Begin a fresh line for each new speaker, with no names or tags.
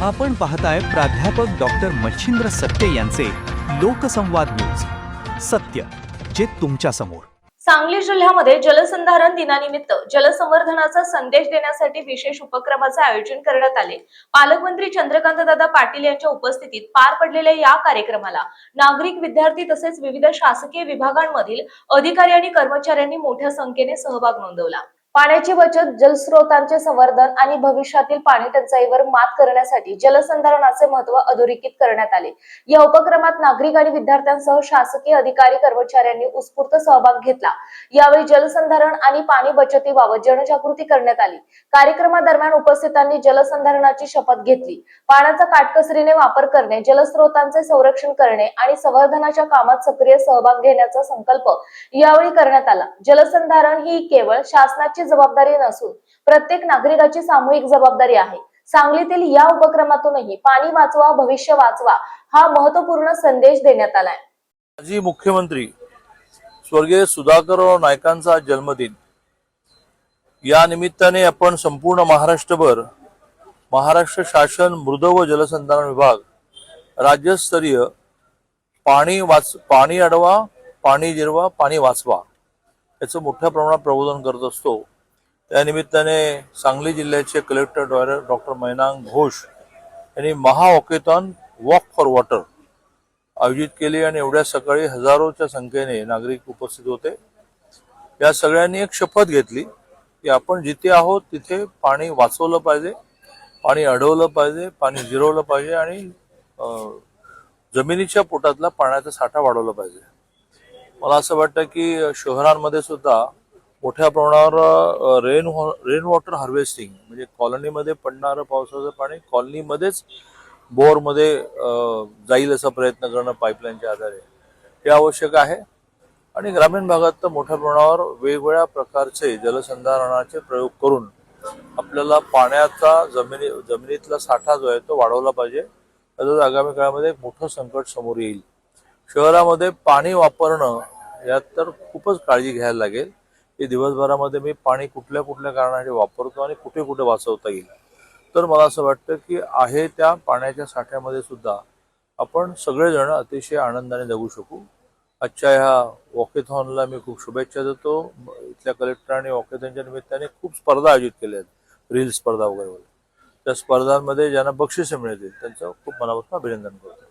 आपण पाहताय प्राध्यापक डॉक्टर मच्छिंद्र सत्य यांचे लोकसंवाद न्यूज. सत्य जे तुमच्या समोर.
सांगली जिल्ह्यामध्ये जलसंधारण दिनानिमित्त जलसंवर्धनाचा संदेश देण्यासाठी विशेष उपक्रमाचे आयोजन करण्यात आले. पालकमंत्री चंद्रकांतदादा पाटील यांच्या उपस्थितीत पार पडलेल्या या कार्यक्रमाला नागरिक, विद्यार्थी तसेच विविध शासकीय विभागांमधील अधिकारी आणि कर्मचाऱ्यांनी मोठ्या संख्येने सहभाग नोंदवला. पाण्याची बचत, जलस्रोतांचे संवर्धन आणि भविष्यातील पाणी टंचाईवर मात करण्यासाठी जलसंधारणाचे महत्त्व अधोरेखित करण्यात आले. या उपक्रमात नागरिक आणि विद्यार्थ्यांसह शासकीय अधिकारी, कर्मचाऱ्यांनी उत्स्फूर्त सहभाग घेतला. यावेळी जलसंधारण आणि पाणी बचतीबाबत जनजागृती करण्यात आली. कार्यक्रमादरम्यान उपस्थितांनी जलसंधारणाची शपथ घेतली. पाण्याचा काटकसरीने वापर करणे, जलस्रोतांचे संरक्षण करणे आणि संवर्धनाच्या कामात सक्रिय सहभाग घेण्याचा संकल्प यावेळी करण्यात आला. जलसंधारण ही केवळ शासनाची जबाबदारी नसून प्रत्येक नागरिकाची सामूहिक जबाबदारी आहे. सांगलीतील या उपक्रमातूनही पाणी वाचवा, भविष्य वाचवा हा महत्त्वपूर्ण संदेश देण्यात आलाय.
माजी मुख्यमंत्री स्वर्गीय सुधाकरराव नाईकांचा जन्मदिन या निमित्ताने आपण संपूर्ण महाराष्ट्रभर महाराष्ट्र शासन मृद व जलसंधारण विभाग राज्यस्तरीय पाणी अडवा, पाणी जिरवा, पाणी वाचवा याचं मोठ्या प्रमाणात प्रबोधन करत असतो. त्या निमित्ताने सांगली जिल्ह्याचे कलेक्टर डॉक्टर मैनांग घोष यांनी महावॉकेथॉन वॉक फॉर वॉटर आयोजित केले आणि एवढ्या सकाळी हजारोच्या संख्येने नागरिक उपस्थित होते. या सगळ्यांनी एक शपथ घेतली की आपण जिथे आहोत तिथे पाणी वाचवलं पाहिजे, पाणी अडवलं पाहिजे, पाणी जिरवलं पाहिजे आणि जमिनीच्या पोटातला पाण्याचा साठा वाढवला पाहिजे. मला असं वाटतं की शहरांमध्ये सुद्धा मोठ्या प्रमाणावर रेन वॉटर हार्वेस्टिंग म्हणजे कॉलनीमध्ये पडणारं पावसाचं पाणी कॉलनीमध्येच बोअरमध्ये जाईल असा प्रयत्न करणं पाईपलाईनच्या आधारे हे आवश्यक आहे. आणि ग्रामीण भागात तर मोठ्या प्रमाणावर वेगवेगळ्या प्रकारचे जलसंधारणाचे प्रयोग करून आपल्याला पाण्याचा जमिनीतला साठा जो आहे तो वाढवला पाहिजे. त्याचं आगामी काळामध्ये एक मोठं संकट समोर येईल. शहरामध्ये पाणी वापरणं यात तर खूपच काळजी घ्यायला लागेल की दिवसभरामध्ये मी पाणी कुठल्या कुठल्या कारणाने वापरतो आणि कुठे कुठे वाचवता येईल. तर मला असं वाटतं की आहे त्या पाण्याच्या साठ्यामध्ये सुद्धा आपण सगळेजण अतिशय आनंदाने जगू शकू. आजच्या ह्या वॉकेथॉनला मी खूप शुभेच्छा देतो. इथल्या कलेक्टरांनी वॉकेथॉनच्या निमित्ताने खूप स्पर्धा आयोजित केल्या आहेत, रील स्पर्धा वगैरे. त्या स्पर्धांमध्ये ज्यांना बक्षिसे मिळतील त्यांचं खूप मनापासून अभिनंदन करतो.